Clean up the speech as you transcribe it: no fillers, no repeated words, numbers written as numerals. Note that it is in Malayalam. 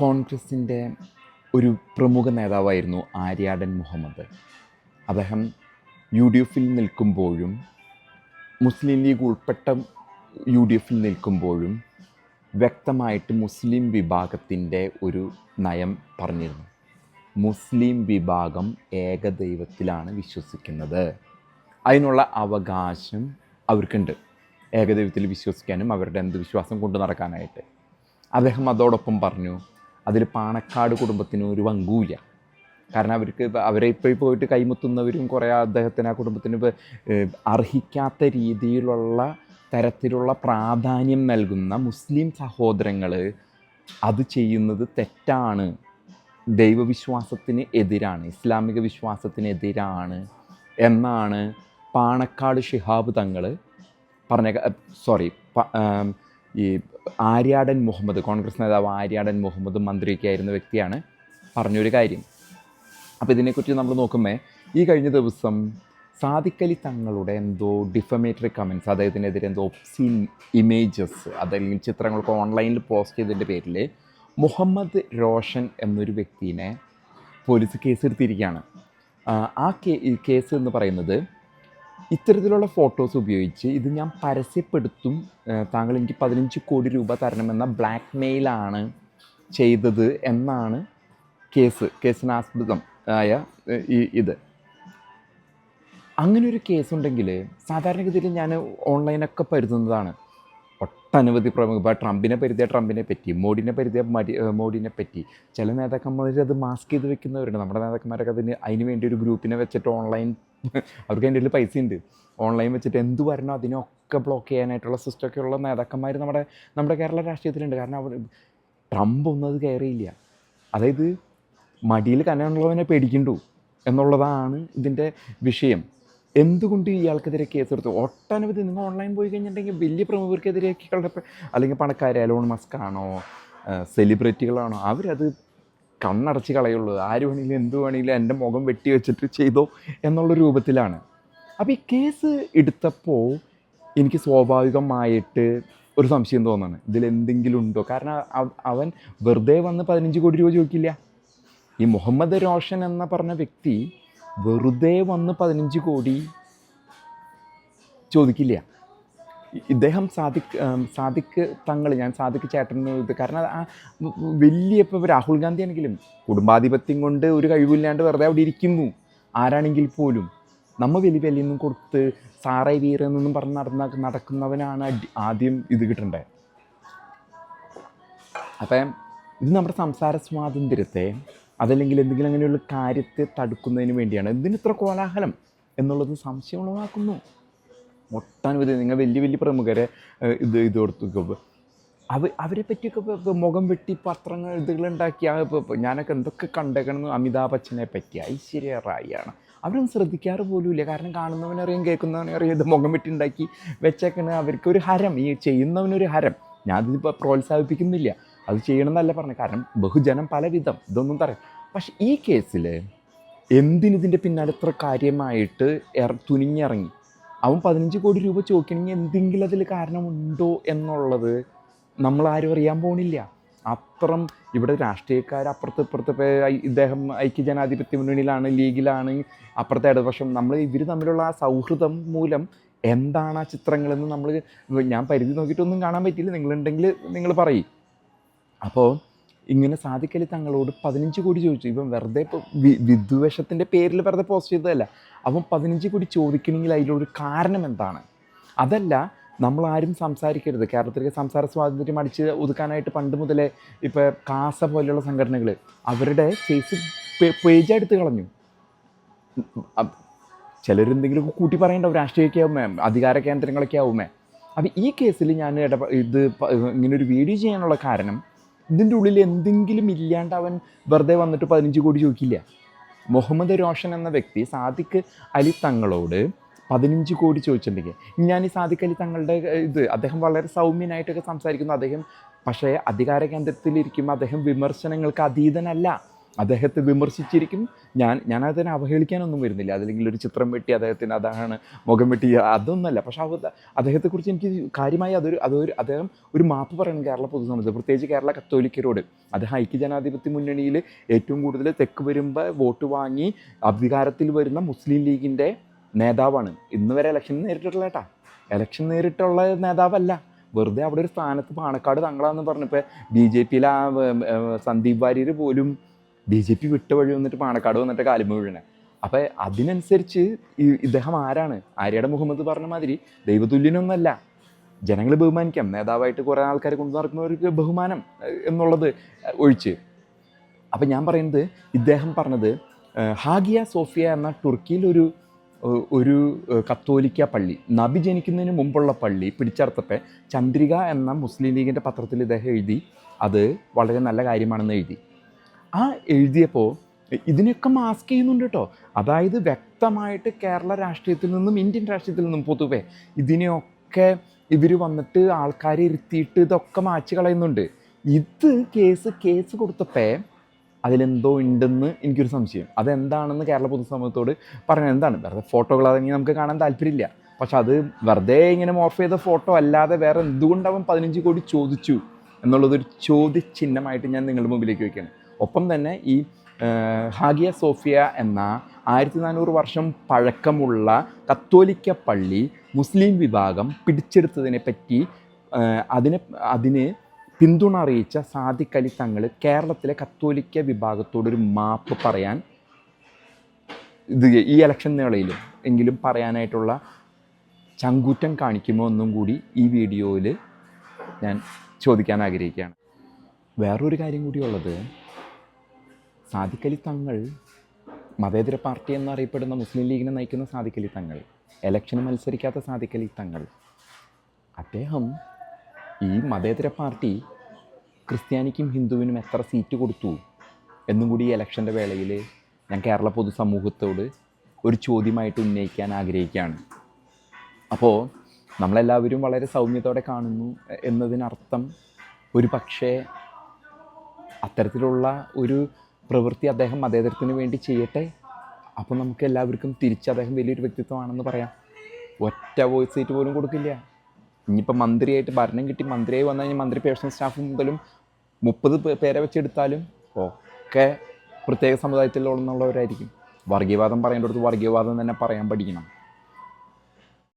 കോൺഗ്രസിൻ്റെ ഒരു പ്രമുഖ നേതാവായിരുന്നു ആര്യാടൻ മുഹമ്മദ്. അദ്ദേഹം UDFിൽ നിൽക്കുമ്പോഴും മുസ്ലിം ലീഗ് ഉൾപ്പെട്ട UDFിൽ നിൽക്കുമ്പോഴും വ്യക്തമായിട്ട് മുസ്ലിം വിഭാഗത്തിൻ്റെ ഒരു നയം പറഞ്ഞിരുന്നു. മുസ്ലിം വിഭാഗം ഏകദൈവത്തിലാണ് വിശ്വസിക്കുന്നത്, അതിനുള്ള അവകാശം അവർക്കുണ്ട്, ഏകദൈവത്തിൽ വിശ്വസിക്കാനും അവരുടെ അന്ധവിശ്വാസം കൊണ്ടു നടക്കാനായിട്ട്. അദ്ദേഹം അതോടൊപ്പം പറഞ്ഞു, അതിൽ പാണക്കാട് കുടുംബത്തിന് ഒരു പങ്കുമില്ല. കാരണം അവരെ ഇപ്പോൾ പോയിട്ട് കൈമുത്തുന്നവരും കുറേ അദ്ദേഹത്തിന് ആ കുടുംബത്തിന് അർഹിക്കാത്ത രീതിയിലുള്ള തരത്തിലുള്ള പ്രാധാന്യം നൽകുന്ന മുസ്ലിം സഹോദരങ്ങൾ അത് ചെയ്യുന്നത് തെറ്റാണ്, ദൈവവിശ്വാസത്തിന് എതിരാണ്, ഇസ്ലാമിക വിശ്വാസത്തിന് എതിരാണ് എന്നാണ് പാണക്കാട് ശിഹാബ് തങ്ങൾ ഈ ആര്യാടൻ മുഹമ്മദ്, കോൺഗ്രസ് നേതാവ് ആര്യാടൻ മുഹമ്മദ് മന്ത്രിയൊക്കെ ആയിരുന്ന വ്യക്തിയാണ് പറഞ്ഞൊരു കാര്യം. അപ്പോൾ ഇതിനെക്കുറിച്ച് നമ്മൾ നോക്കുമ്പോൾ ഈ കഴിഞ്ഞ ദിവസം സാദിഖ് അലി തങ്ങളുടെ എന്തോ ഡിഫമേറ്ററി കമൻറ്റ്സ്, അദ്ദേഹത്തിനെതിരെ എന്തോ ഒബ്സീൻ ഇമേജസ് അതല്ലെങ്കിൽ ചിത്രങ്ങളൊക്കെ ഓൺലൈനിൽ പോസ്റ്റ് ചെയ്തതിൻ്റെ പേരിൽ മുഹമ്മദ് റോഷൻ എന്നൊരു വ്യക്തിനെ പോലീസ് കേസെടുത്തിരിക്കുകയാണ്. ആ കേസ് എന്ന് പറയുന്നത്, ഇത്തരത്തിലുള്ള ഫോട്ടോസ് ഉപയോഗിച്ച് ഇത് ഞാൻ പരസ്യപ്പെടുത്തും, താങ്കൾ എനിക്ക് 15 കോടി രൂപ തരണമെന്ന ബ്ലാക്ക് മെയിലാണ് ചെയ്തത് എന്നാണ് കേസിനാസ്പദം ആയ ഇത്. അങ്ങനൊരു കേസുണ്ടെങ്കിൽ സാധാരണഗതിയിൽ ഞാൻ ഓൺലൈനൊക്കെ പരുതുന്നതാണ്. ഒട്ടനവധി പ്രമുഖ ട്രംപിനെ പരുതിയ ട്രംപിനെ പറ്റി, മോഡിനെ പരുതിയ മോഡിനെ പറ്റി, ചില നേതാക്കന്മാർ അത് മാസ്ക് ചെയ്ത് വെക്കുന്നവരുണ്ട്. നമ്മുടെ നേതാക്കന്മാരൊക്കെ അതിന് വേണ്ടി ഒരു ഗ്രൂപ്പിനെ വെച്ചിട്ട് ഓൺലൈൻ, അവർക്ക് അതിൻ്റെ പൈസ ഉണ്ട്, ഓൺലൈൻ വെച്ചിട്ട് എന്ത് വരണോ അതിനൊക്കെ ബ്ലോക്ക് ചെയ്യാനായിട്ടുള്ള സിസ്റ്റമൊക്കെ ഉള്ള നേതാക്കന്മാർ നമ്മുടെ കേരള രാഷ്ട്രീയത്തിലുണ്ട്. കാരണം ട്രംപ് ഒന്നും അത് കയറിയില്ല. അതായത് മടിയിൽ കനമുള്ളവനെ പേടിക്കണ്ടു എന്നുള്ളതാണ് ഇതിൻ്റെ വിഷയം. എന്തുകൊണ്ട് ഇയാൾക്കെതിരെ കേസെടുത്തു? ഒട്ടനവധി, നിങ്ങൾ ഓൺലൈൻ പോയി കഴിഞ്ഞിട്ടുണ്ടെങ്കിൽ വലിയ പ്രമുഖർക്കെതിരെയൊക്കെയുള്ള, അല്ലെങ്കിൽ പണക്കാർ, എലോൺ മസ്ക് ആണോ, സെലിബ്രിറ്റികളാണോ, അവരത് കണ്ണടച്ച് കളയുള്ളൂ. ആര് വേണമെങ്കിലും എന്ത് വേണമെങ്കിലും എൻ്റെ മുഖം വെട്ടി വെച്ചിട്ട് ചെയ്തോ എന്നുള്ള രൂപത്തിലാണ്. അപ്പോൾ ഈ കേസ് എടുത്തപ്പോൾ എനിക്ക് സ്വാഭാവികമായിട്ട് ഒരു സംശയം തോന്നുന്നു, ഇതിലെന്തെങ്കിലും ഉണ്ടോ. കാരണം അവൻ വെറുതെ വന്ന് 15 കോടി രൂപ ചോദിക്കില്ല. ഈ മുഹമ്മദ് റോഷൻ എന്ന പറഞ്ഞ വ്യക്തി വെറുതെ വന്ന് 15 കോടി ചോദിക്കില്ല. ഇദ്ദേഹം സാദിഖ് തങ്ങൾ, ഞാൻ സാദിഖ് ചേട്ടൻ, കാരണം ആ വലിയ, ഇപ്പോൾ രാഹുൽ ഗാന്ധി ആണെങ്കിലും കുടുംബാധിപത്യം കൊണ്ട് ഒരു കഴിവില്ലാണ്ട് വെറുതെ അവിടെ ഇരിക്കുന്നു. ആരാണെങ്കിൽ പോലും നമ്മൾ വലിയൊന്നും കൊടുത്ത് സാറായി വീരെന്നൊന്നും പറഞ്ഞ് നടക്കുന്നവനാണ് ആദ്യം ഇത് കിട്ടണ്ടേ. അപ്പം ഇത് നമ്മുടെ സംസാര സ്വാതന്ത്ര്യത്തെ അതല്ലെങ്കിൽ എന്തെങ്കിലും അങ്ങനെയുള്ള കാര്യത്തെ തടുക്കുന്നതിന് വേണ്ടിയാണ്. ഇതിന് ഇത്ര കോലാഹലം എന്നുള്ളത് സംശയം ഉളവാക്കുന്നു. ഒട്ടനവധി നിങ്ങൾ വലിയ പ്രമുഖരെ ഇത് കൊടുത്തു, അവരെ പറ്റിയൊക്കെ മുഖം വെട്ടി പത്രങ്ങൾ ഇതുകളുണ്ടാക്കി. ഞാനൊക്കെ എന്തൊക്കെ കണ്ടേക്കണമെന്ന്, അമിതാഭ് ബച്ചനെ പറ്റി, ഐശ്വര്യ റായിയാണ്, അവരൊന്നും ശ്രദ്ധിക്കാറ് പോലുമില്ല. കാരണം കാണുന്നവനറിയാം, കേൾക്കുന്നവനറിയാം, ഇത് മുഖം വെട്ടി ഉണ്ടാക്കി വെച്ചേക്കണ അവർക്കൊരു ഹരം, ഈ ചെയ്യുന്നവനൊരു ഹരം. ഞാനിതിപ്പോൾ പ്രോത്സാഹിപ്പിക്കുന്നില്ല, അത് ചെയ്യണമെന്നല്ല പറഞ്ഞത്. കാരണം ബഹുജനം പലവിധം, ഇതൊന്നും പറയാം. പക്ഷെ ഈ കേസിൽ എന്തിനിതിൻ്റെ പിന്നാലെ ഇത്ര കാര്യമായിട്ട് തുനിഞ്ഞിറങ്ങി? അവൻ 15 കോടി രൂപ ചോദിക്കണമെങ്കിൽ എന്തെങ്കിലും അതിൽ കാരണമുണ്ടോ എന്നുള്ളത് നമ്മളാരും അറിയാൻ പോണില്ല. അത്രയും ഇവിടെ രാഷ്ട്രീയക്കാർ അപ്പുറത്ത് ഇദ്ദേഹം ഐക്യജനാധിപത്യ മുന്നണിയിലാണ്, ലീഗിലാണ്, അപ്പുറത്തെ ഇടതുപക്ഷം, ഇവർ തമ്മിലുള്ള ആ സൗഹൃദം മൂലം എന്താണ് ആ ചിത്രങ്ങളെന്ന് ഞാൻ പരിധി നോക്കിയിട്ടൊന്നും കാണാൻ പറ്റിയില്ല. നിങ്ങളുണ്ടെങ്കിൽ നിങ്ങൾ പറയും. അപ്പോൾ ഇങ്ങനെ സാദിഖ് അലി തങ്ങളോട് 15 കോടി ചോദിച്ചു. ഇവൻ വെറുതെ ഇപ്പോൾ വിദ്വേഷത്തിൻ്റെ പേരിൽ വെറുതെ പോസ്റ്റ് ചെയ്തതല്ല. അവൻ 15 കോടി ചോദിക്കണമെങ്കിൽ അതിലൊരു കാരണം എന്താണ്? അതല്ല, നമ്മളാരും സംസാരിക്കരുത്. കേരളത്തിലേക്ക് സംസാര സ്വാതന്ത്ര്യം അടിച്ച് ഒതുക്കാനായിട്ട് പണ്ട് മുതലേ ഇപ്പോൾ കാസ പോലെയുള്ള സംഘടനകൾ അവരുടെ ഫേസ്ബുക്ക് പേജ് എടുത്ത് കളഞ്ഞു. ചിലരെന്തെങ്കിലുമൊക്കെ കൂട്ടി പറയേണ്ടാവും, രാഷ്ട്രീയമൊക്കെ ആവുമേ, അധികാര കേന്ദ്രങ്ങളൊക്കെ ആവുമേ. അപ്പം ഈ കേസിൽ ഞാൻ ഇങ്ങനൊരു വീഡിയോ ചെയ്യാനുള്ള കാരണം, ഇതിൻ്റെ ഉള്ളിൽ എന്തെങ്കിലും ഇല്ലാണ്ട് അവൻ വെറുതെ വന്നിട്ട് 15 കോടി ചോദിക്കില്ല. മുഹമ്മദ് റോഷൻ എന്ന വ്യക്തി സാദിഖ് അലി തങ്ങളോട് 15 കോടി ചോദിച്ചിട്ടുണ്ടെങ്കിൽ, ഞാൻ ഈ സാദിഖ് അലി തങ്ങളുടെ അദ്ദേഹം വളരെ സൗമ്യനായിട്ടൊക്കെ സംസാരിക്കുന്നു. അദ്ദേഹം പക്ഷേ അധികാര കേന്ദ്രത്തിലിരിക്കുമ്പോൾ അദ്ദേഹം വിമർശനങ്ങൾക്ക് അതീതനല്ല. അദ്ദേഹത്തെ വിമർശിച്ചിരിക്കും. ഞാൻ അതിനെ അവഹേളിക്കാനൊന്നും വരുന്നില്ല. അതല്ലെങ്കിൽ ഒരു ചിത്രം വെട്ടി അദ്ദേഹത്തിന് അതാണ് മുഖം വെട്ടി അതൊന്നുമല്ല. പക്ഷെ അദ്ദേഹത്തെക്കുറിച്ച് എനിക്ക് കാര്യമായി അദ്ദേഹം ഒരു മാപ്പ് പറയണം കേരള പൊതുസമൂഹത്തിൽ, പ്രത്യേകിച്ച് കേരള കത്തോലിക്കരോട്. അദ്ദേഹം ഐക്യജനാധിപത്യ മുന്നണിയിൽ ഏറ്റവും കൂടുതൽ തെക്ക് വരുമ്പോൾ വോട്ട് വാങ്ങി അധികാരത്തിൽ വരുന്ന മുസ്ലിം ലീഗിൻ്റെ നേതാവാണ്. ഇന്ന് വരെ ഇലക്ഷൻ നേരിട്ടിട്ടുള്ള ഇലക്ഷൻ നേരിട്ടുള്ള നേതാവല്ല. വെറുതെ അവിടെ ഒരു സ്ഥാനത്ത് പാണക്കാട് തങ്ങളാന്ന് പറഞ്ഞപ്പോൾ BJPയിലെ സന്ദീപ് വാര്യർ പോലും BJP വിട്ട വഴി വന്നിട്ട് പാണക്കാട് വന്നിട്ട് കാലുമ വീഴണേ. അപ്പം അതിനനുസരിച്ച് ഇദ്ദേഹം ആരാണ്? ആര്യയുടെ മുഹമ്മദ് പറഞ്ഞ മാതിരി ദൈവതുല്യനൊന്നല്ല. ജനങ്ങൾ ബഹുമാനിക്കാം. നേതാവായിട്ട് കുറേ ആൾക്കാരെ കൊണ്ടു നടക്കുന്നവർക്ക് ബഹുമാനം എന്നുള്ളത് ഒഴിച്ച്. അപ്പം ഞാൻ പറയുന്നത്, ഇദ്ദേഹം പറഞ്ഞത് ഹാഗിയ സോഫിയ എന്ന തുർക്കിയിൽ ഒരു കത്തോലിക്ക പള്ളി, നബി ജനിക്കുന്നതിന് മുമ്പുള്ള പള്ളി പിടിച്ചെടുത്തപ്പോൾ ചന്ദ്രിക എന്ന മുസ്ലിം ലീഗിൻ്റെ പത്രത്തിൽ ഇദ്ദേഹം എഴുതി അത് വളരെ നല്ല കാര്യമാണെന്ന് എഴുതി. ആ എഴുതിയപ്പോൾ ഇതിനൊക്കെ മാസ്ക് ചെയ്യുന്നുണ്ട് കേട്ടോ. അതായത് വ്യക്തമായിട്ട് കേരള രാഷ്ട്രീയത്തിൽ നിന്നും ഇന്ത്യൻ രാഷ്ട്രീയത്തിൽ നിന്നും പൊതുവെ ഇതിനെയൊക്കെ ഇവർ വന്നിട്ട് ആൾക്കാരെ ഇരുത്തിയിട്ട് ഇതൊക്കെ മാറ്റി കളയുന്നുണ്ട്. ഇത് കേസ് കൊടുത്തപ്പോൾ അതിലെന്തോ ഉണ്ടെന്ന് എനിക്കൊരു സംശയം. അതെന്താണെന്ന് കേരള പൊതുസമൂഹത്തോട് പറഞ്ഞാൽ എന്താണ്? വെറുതെ ഫോട്ടോകൾ അതെങ്കിൽ നമുക്ക് കാണാൻ താല്പര്യമില്ല. പക്ഷെ അത് വെറുതെ ഇങ്ങനെ മോർഫ് ചെയ്ത ഫോട്ടോ അല്ലാതെ വേറെ എന്തുകൊണ്ട് അവൻ 15 കോടി ചോദിച്ചു എന്നുള്ളതൊരു ചോദ്യചിഹ്നമായിട്ട് ഞാൻ നിങ്ങളുടെ മുമ്പിലേക്ക് വയ്ക്കുകയാണ്. ഒപ്പം തന്നെ ഈ ഹാഗിയ സോഫിയ എന്ന 1400 വർഷം പഴക്കമുള്ള കത്തോലിക്ക പള്ളി മുസ്ലിം വിഭാഗം പിടിച്ചെടുത്തതിനെ പറ്റി അതിന് പിന്തുണ അറിയിച്ച സാദിഖ് അലി തങ്ങൾ കേരളത്തിലെ കത്തോലിക്ക വിഭാഗത്തോടൊരു മാപ്പ് പറയാൻ ഈ ഇലക്ഷൻ വേളയിലും എങ്കിലും പറയാനായിട്ടുള്ള ചങ്കൂറ്റം കാണിക്കുമോ എന്നും കൂടി ഈ വീഡിയോയിൽ ഞാൻ ചോദിക്കാൻ ആഗ്രഹിക്കുകയാണ്. വേറൊരു കാര്യം കൂടിയുള്ളത്, സാദിഖ് അലി തങ്ങൾ മതേതര പാർട്ടി എന്നറിയപ്പെടുന്ന മുസ്ലിം ലീഗിനെ നയിക്കുന്ന സാദിഖ് അലി തങ്ങൾ, ഇലക്ഷന് മത്സരിക്കാത്ത സാദിഖ് അലി തങ്ങൾ, അദ്ദേഹം ഈ മതേതര പാർട്ടി ക്രിസ്ത്യാനിക്കും ഹിന്ദുവിനും എത്ര സീറ്റ് കൊടുത്തു എന്നും കൂടി ഈ ഇലക്ഷൻ്റെ വേളയിൽ ഞാൻ കേരള പൊതുസമൂഹത്തോട് ഒരു ചോദ്യമായിട്ട് ഉന്നയിക്കാൻ ആഗ്രഹിക്കുകയാണ്. അപ്പോൾ നമ്മളെല്ലാവരും വളരെ സൗമ്യത്തോടെ കാണുന്നു എന്നതിനർത്ഥം ഒരു പക്ഷേ അത്തരത്തിലുള്ള ഒരു പ്രവൃത്തി അദ്ദേഹം മതേതരത്തിന് വേണ്ടി ചെയ്യട്ടെ. അപ്പോൾ നമുക്ക് എല്ലാവർക്കും തിരിച്ച് അദ്ദേഹം വലിയൊരു വ്യക്തിത്വമാണെന്ന് പറയാം. ഒറ്റ വോയിസ് സീറ്റ് പോലും കൊടുക്കില്ല. ഇനിയിപ്പോൾ മന്ത്രിയായിട്ട് ഭരണം കിട്ടി മന്ത്രിയായി വന്നു കഴിഞ്ഞാൽ മന്ത്രി പേഴ്സണൽ സ്റ്റാഫ് മുതലും 30 പേരെ വെച്ചെടുത്താലും ഒക്കെ പ്രത്യേക സമുദായത്തിലുള്ളവരായിരിക്കും. വർഗീയവാദം പറയേണ്ടടുത്ത് വർഗീയവാദം തന്നെ പറയാൻ പഠിക്കണം.